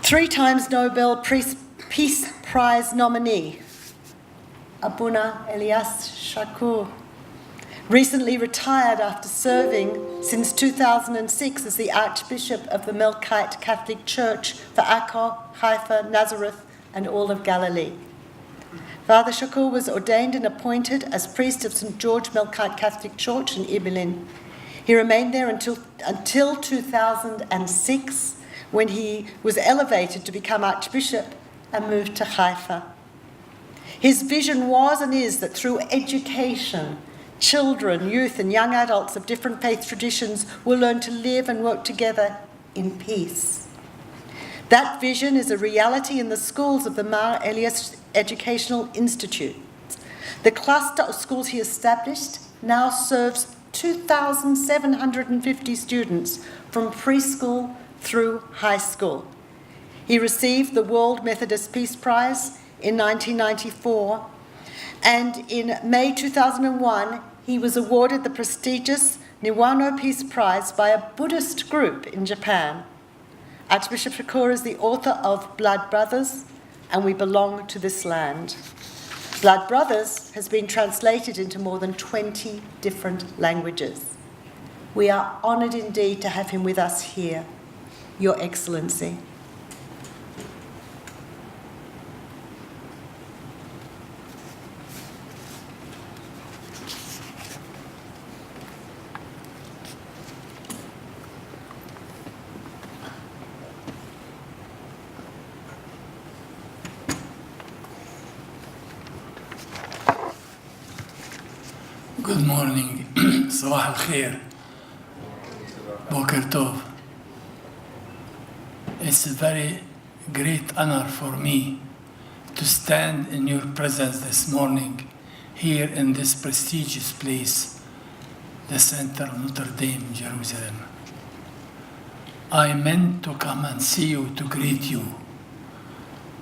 Three times Nobel Peace Prize nominee, Abuna Elias Chacour, recently retired after serving since 2006 as the Archbishop of the Melkite Catholic Church for Acco, Haifa, Nazareth, and all of Galilee. Father Chacour was ordained and appointed as priest of St. George Melkite Catholic Church in Ibelin. He remained there until 2006, when he was elevated to become Archbishop and moved to Haifa. His vision was and is that through education, children, youth, and young adults of different faith traditions will learn to live and work together in peace. That vision is a reality in the schools of the Mar Elias Educational Institute. The cluster of schools he established now serves 2,750 students from preschool through high school. He received the World Methodist Peace Prize in 1994, and in May 2001, he was awarded the prestigious Renewal Peace Prize by a Buddhist group in Japan. Archbishop Chacour is the author of Blood Brothers, and We Belong to This Land. Blood Brothers has been translated into more than 20 different languages. We are honoured indeed to have him with us here, Your Excellency. Good morning. Sabah al-Khair. Boker Tov. It's a very great honor for me to stand in your presence this morning here in this prestigious place, the Center of Notre Dame, Jerusalem. I meant to come and see you, to greet you.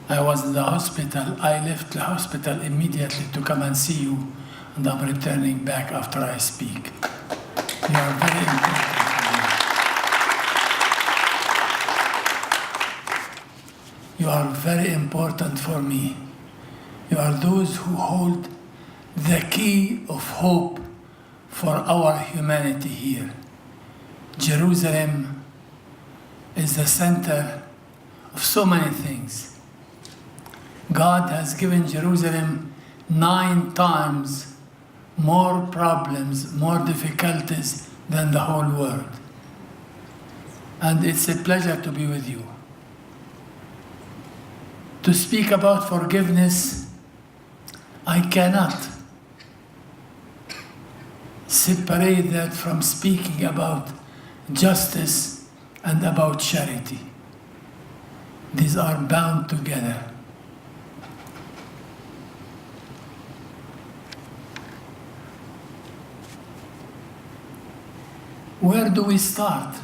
I was in the hospital. I left the hospital immediately to come and see you, and I'm returning back after I speak. You are very important for me. You are very important for me. You are those who hold the key of hope for our humanity here. Jerusalem is the center of so many things. God has given Jerusalem 9 times more problems, more difficulties than the whole world. And it's a pleasure to be with you. To speak about forgiveness, I cannot separate that from speaking about justice and about charity. These are bound together. Where do we start?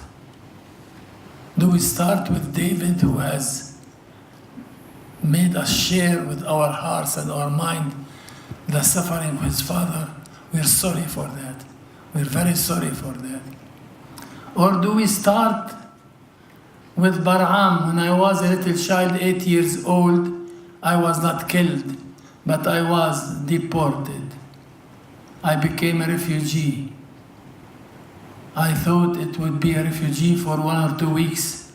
Do we start with David, who has made us share with our hearts and our mind the suffering of his father? We're sorry for that. We're very sorry for that. Or do we start with Balaam? When I was a little child, 8 years old, I was not killed, but I was deported. I became a refugee. I thought it would be a refugee for 1 or 2 weeks.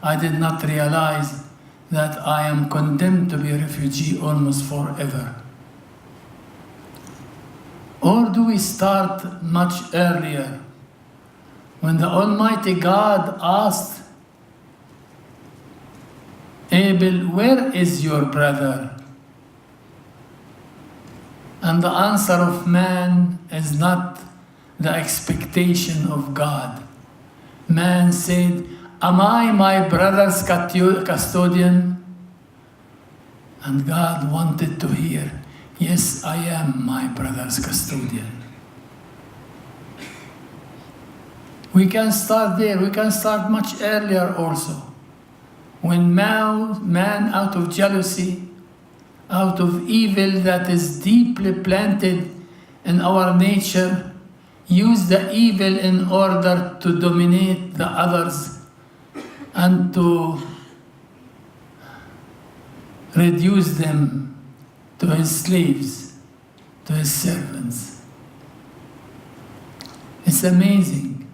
I did not realize that I am condemned to be a refugee almost forever. Or do we start much earlier, when the Almighty God asked Abel, "Where is your brother?" And the answer of man is not the expectation of God. Man said, "Am I my brother's custodian?" And God wanted to hear, "Yes, I am my brother's custodian." We can start there. We can start much earlier also. When man, out of jealousy, out of evil that is deeply planted in our nature, use the evil in order to dominate the others and to reduce them to his slaves, to his servants. It's amazing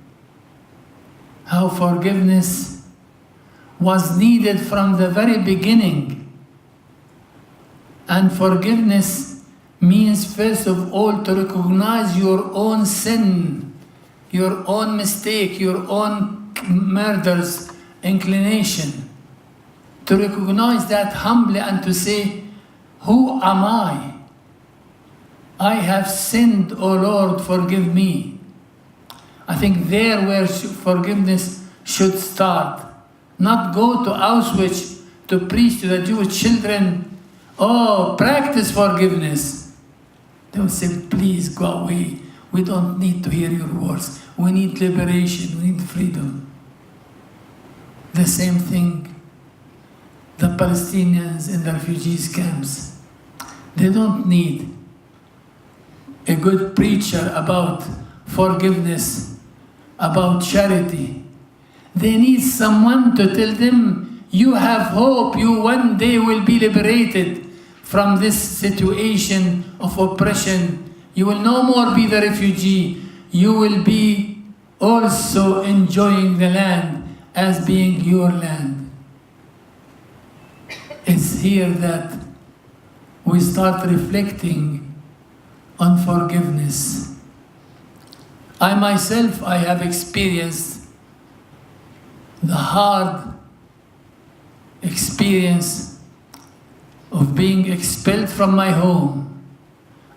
how forgiveness was needed from the very beginning. And forgiveness means, first of all, to recognize your own sin, your own mistake, your own murderous inclination. To recognize that humbly and to say, who am I? I have sinned, O Lord, forgive me. I think there where forgiveness should start. Not go to Auschwitz to preach to the Jewish children, oh, practice forgiveness. They would say, please go away. We don't need to hear your words. We need liberation, we need freedom. The same thing, the Palestinians in the refugees camps. They don't need a good preacher about forgiveness, about charity. They need someone to tell them, you have hope, you one day will be liberated from this situation of oppression. You will no more be the refugee. You will be also enjoying the land as being your land. It's here that we start reflecting on forgiveness. I myself, I have experienced the hard experience of being expelled from my home.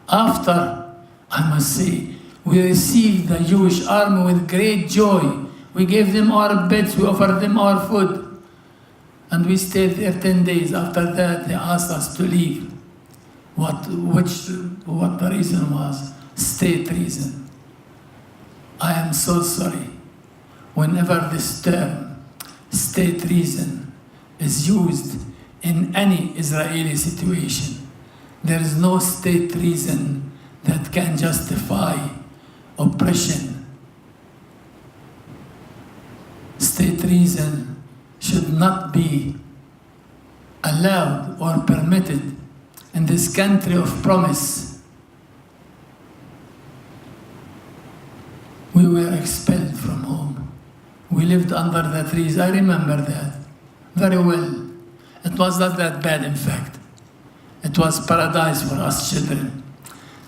After, I must say, we received the Jewish army with great joy. We gave them our beds, we offered them our food. And we stayed there 10 days. After that, they asked us to leave. What the reason was? State reason. I am so sorry. Whenever this term, state reason, is used in any Israeli situation, there is no state reason that can justify oppression. State reason should not be allowed or permitted in this country of promise. We were expelled from home. We lived under the trees. I remember that very well. It was not that bad, in fact. It was paradise for us children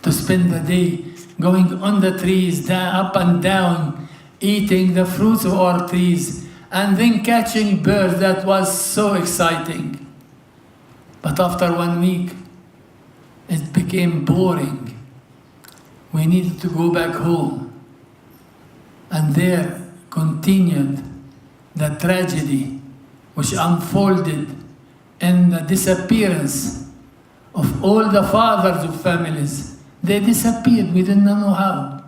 to spend the day going on the trees, up and down, eating the fruits of our trees, and then catching birds. That was so exciting. But after 1 week, it became boring. We needed to go back home. And there continued the tragedy which unfolded in the disappearance of all the fathers of families. They disappeared, we didn't know how.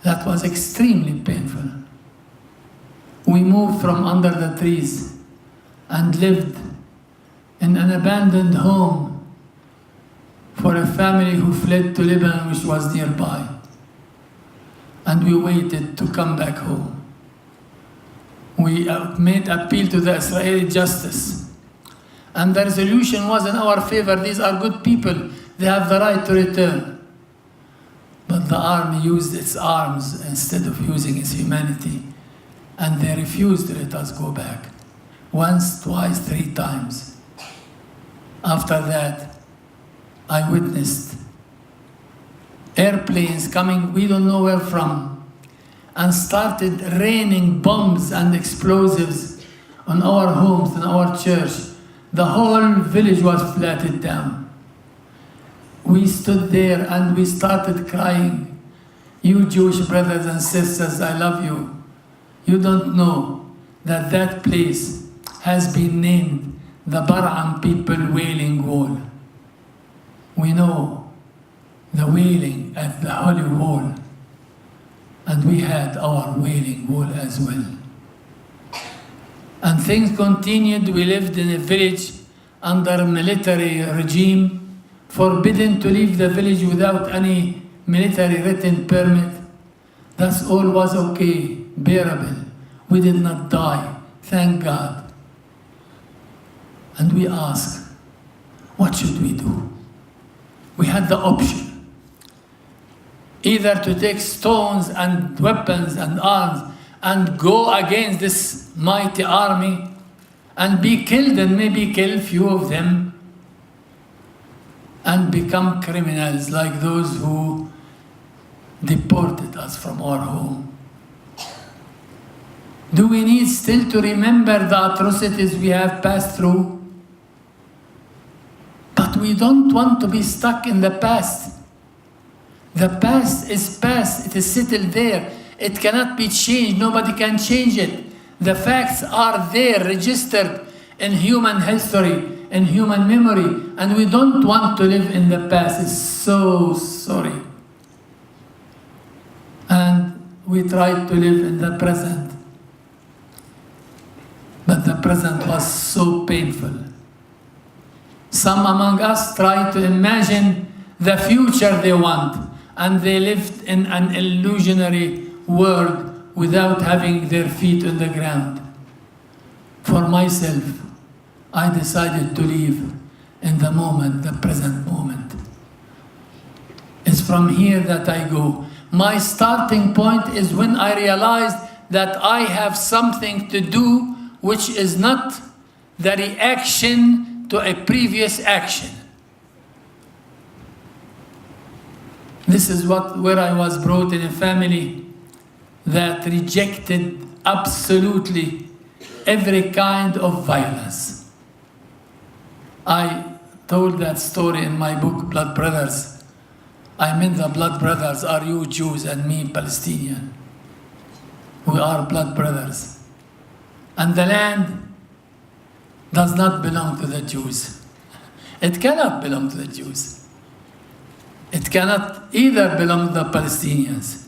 That was extremely painful. We moved from under the trees and lived in an abandoned home for a family who fled to Lebanon, which was nearby. And we waited to come back home. We made appeal to the Israeli justice. And the resolution was in our favor. These are good people. They have the right to return. But the army used its arms instead of using its humanity. And they refused to let us go back. Once, twice, 3 times. After that, I witnessed airplanes coming, we don't know where from, and started raining bombs and explosives on our homes and our church. The whole village was flattened down. We stood there and we started crying. You Jewish brothers and sisters, I love you. You don't know that that place has been named the Bar'am People Wailing Wall. We know the wailing at the Holy Wall, and we had our wailing wall as well. And things continued. We lived in a village under a military regime, forbidden to leave the village without any military written permit. That's all was okay, bearable. We did not die, thank God. And we asked, what should we do? We had the option, either to take stones and weapons and arms and go against this mighty army and be killed and maybe kill few of them and become criminals like those who deported us from our home. Do we need still to remember the atrocities we have passed through? But we don't want to be stuck in the past. The past is past, it is settled there. It cannot be changed, nobody can change it. The facts are there, registered in human history, in human memory, and we don't want to live in the past. It's so sorry. And we try to live in the present. But the present was so painful. Some among us try to imagine the future they want, and they lived in an illusionary world without having their feet on the ground. For myself, I decided to live in the moment, the present moment. It's from here that I go. My starting point is when I realized that I have something to do which is not the reaction to a previous action. This is where I was brought in a family that rejected absolutely every kind of violence. I told that story in my book, Blood Brothers. I mean the blood brothers are you Jews and me Palestinian. We are blood brothers. And the land does not belong to the Jews. It cannot belong to the Jews. It cannot either belong to the Palestinians.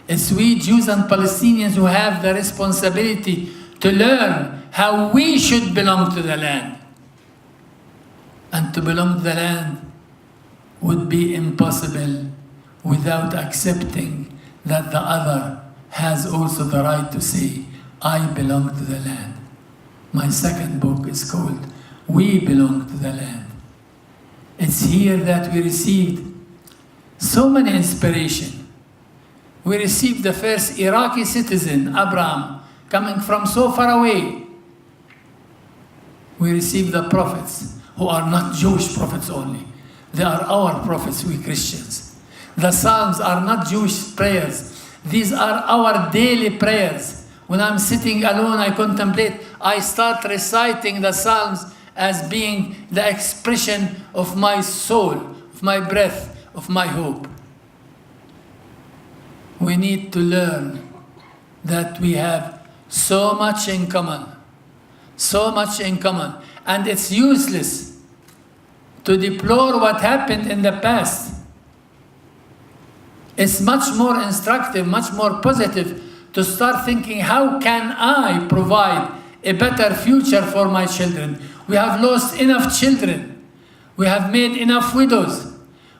It's we Jews and Palestinians who have the responsibility to learn how we should belong to the land. And to belong to the land would be impossible without accepting that the other has also the right to say, I belong to the land. My second book is called We Belong to the Land. It's here that we received so many inspiration. We received the first Iraqi citizen, Abraham, coming from so far away. We received the prophets, who are not Jewish prophets only. They are our prophets, we Christians. The Psalms are not Jewish prayers. These are our daily prayers. When I'm sitting alone, I contemplate, I start reciting the Psalms as being the expression of my soul, of my breath, of my hope. We need to learn that we have so much in common, so much in common, and it's useless to deplore what happened in the past. It's much more instructive, much more positive to start thinking, how can I provide a better future for my children? We have lost enough children. We have made enough widows.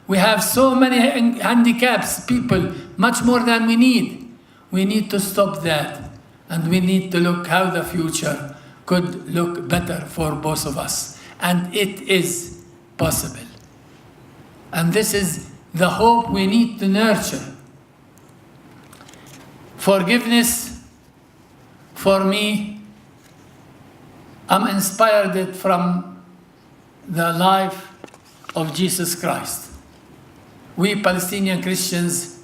We have so many handicaps, people, much more than we need. We need to stop that. And we need to look how the future could look better for both of us. And it is possible. And this is the hope we need to nurture. Forgiveness, for me, I'm inspired from the life of Jesus Christ. We Palestinian Christians,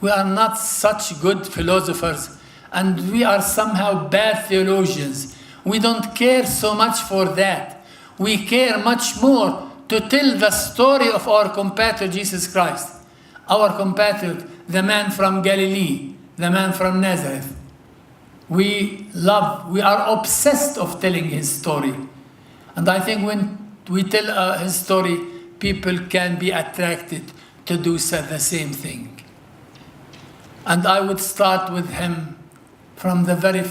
we are not such good philosophers, and we are somehow bad theologians. We don't care so much for that. We care much more to tell the story of our compatriot Jesus Christ. Our compatriot, the man from Galilee, the man from Nazareth. We are obsessed of telling his story. And I think when we tell his story, people can be attracted to do the same thing. And I would start with him from the very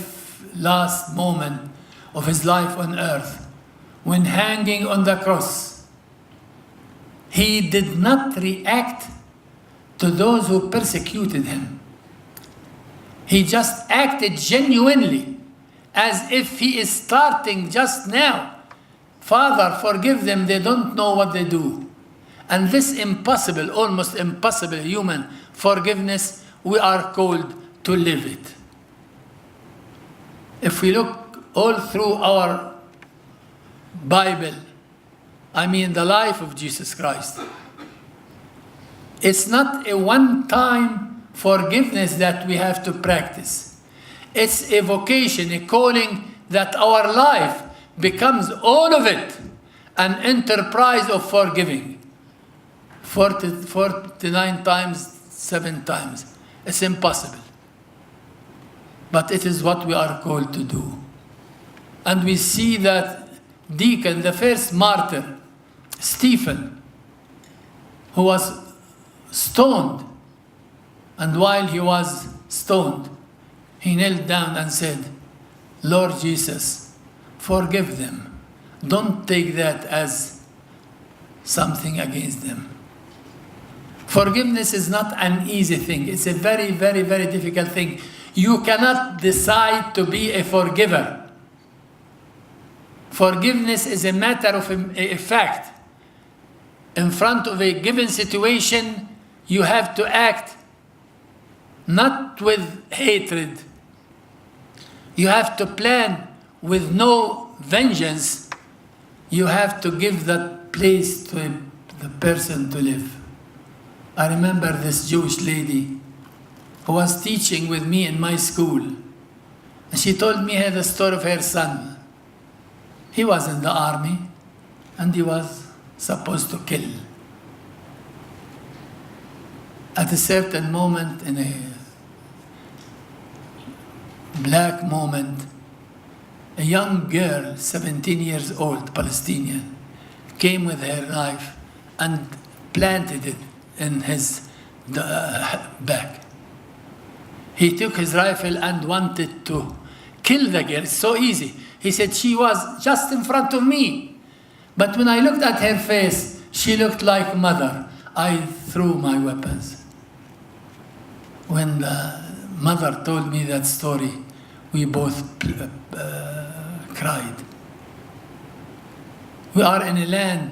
last moment of his life on earth, when hanging on the cross. He did not react to those who persecuted him. He just acted genuinely, as if he is starting just now. Father, forgive them, they don't know what they do. And this impossible, almost impossible human forgiveness, we are called to live it. If we look all through our Bible, I mean the life of Jesus Christ, it's not a one-time forgiveness that we have to practice. It's a vocation, a calling that our life becomes all of it an enterprise of forgiving. 49 times, 7 times. It's impossible. But it is what we are called to do. And we see that deacon, the first martyr, Stephen, who was stoned, and while he was stoned, he knelt down and said, Lord Jesus, forgive them. Don't take that as something against them. Forgiveness is not an easy thing. It's a very, very, very difficult thing. You cannot decide to be a forgiver. Forgiveness is a matter of a fact. In front of a given situation, you have to act not with hatred. You have to plan with no vengeance. You have to give that place to the person to live. I remember this Jewish lady who was teaching with me in my school. And she told me the story of her son. He was in the army and he was supposed to kill. At a certain moment, in a black moment, a young girl, 17 years old, Palestinian, came with her knife and planted it in his back. He took his rifle and wanted to kill the girl. It's so easy. He said, she was just in front of me. But when I looked at her face, she looked like mother. I threw my weapons. When the mother told me that story, we both cried. We are in a land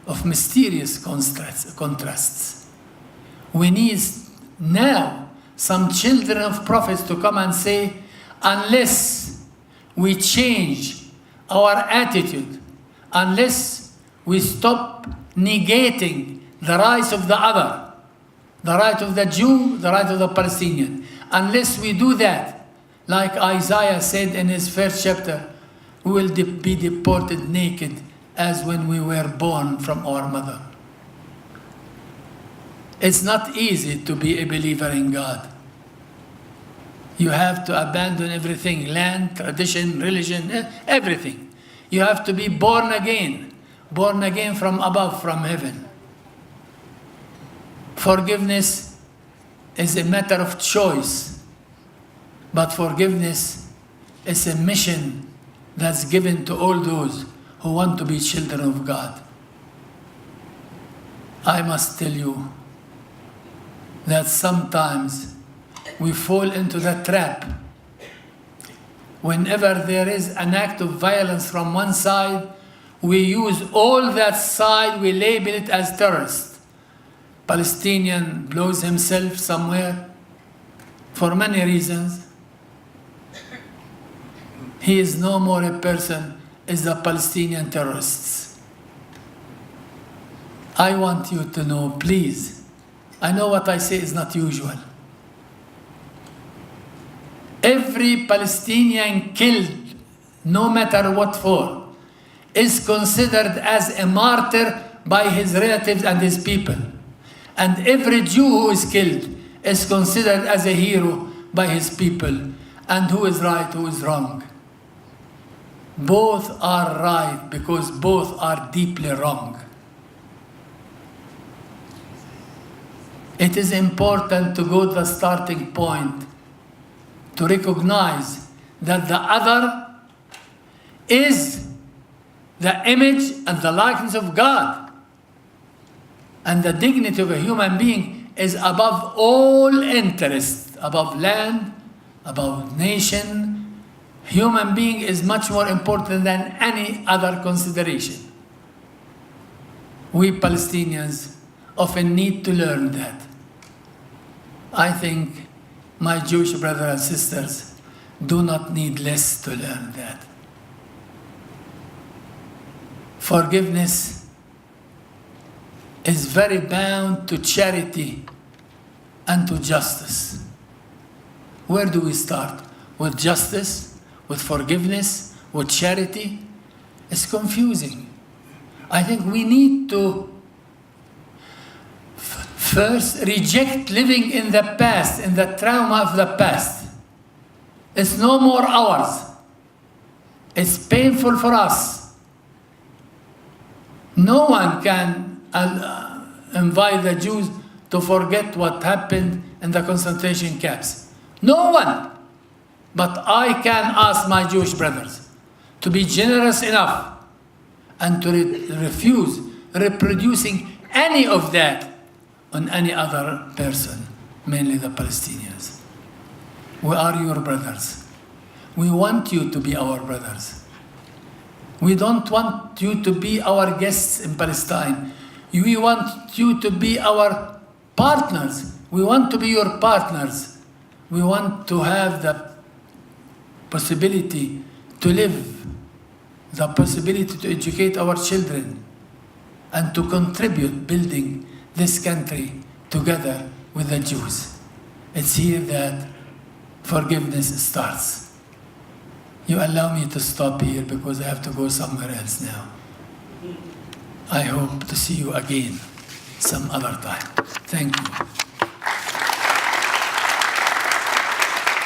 of mysterious contrasts. We need now some children of prophets to come and say, unless we change our attitude, unless we stop negating the rights of the other, the right of the Jew, the right of the Palestinian, unless we do that, like Isaiah said in his first chapter, we will be deported naked as when we were born from our mother. It's not easy to be a believer in God. You have to abandon everything, land, tradition, religion, everything. You have to be born again from above, from heaven. Forgiveness is a matter of choice, but forgiveness is a mission that's given to all those who want to be children of God. I must tell you that sometimes we fall into that trap. Whenever there is an act of violence from one side, we use all that side, we label it as terrorist. Palestinian blows himself somewhere for many reasons. He is no more a person as the Palestinian terrorists. I want you to know, please, I know what I say is not usual. Every Palestinian killed, no matter what for, is considered as a martyr by his relatives and his people. And every Jew who is killed is considered as a hero by his people. And who is right, who is wrong? Both are right because both are deeply wrong. It is important to go to the starting point to recognize that the other is the image and the likeness of God. And the dignity of a human being is above all interest, above land, above nation. Human being is much more important than any other consideration. We Palestinians often need to learn that. I think my Jewish brothers and sisters do not need less to learn that. Forgiveness is very bound to charity and to justice. Where do we start? With justice, with forgiveness, with charity? It's confusing. I think we need to first reject living in the past, in the trauma of the past. It's no more ours. It's painful for us. No one can invite the Jews to forget what happened in the concentration camps. No one. But I can ask my Jewish brothers to be generous enough and to refuse reproducing any of that on any other person, mainly the Palestinians. We are your brothers. We want you to be our brothers. We don't want you to be our guests in Palestine. We want you to be our partners. We want to be your partners. We want to have the possibility to live, the possibility to educate our children, and to contribute building this country together with the Jews. It's here that forgiveness starts. You allow me to stop here because I have to go somewhere else now. I hope to see you again some other time. Thank you.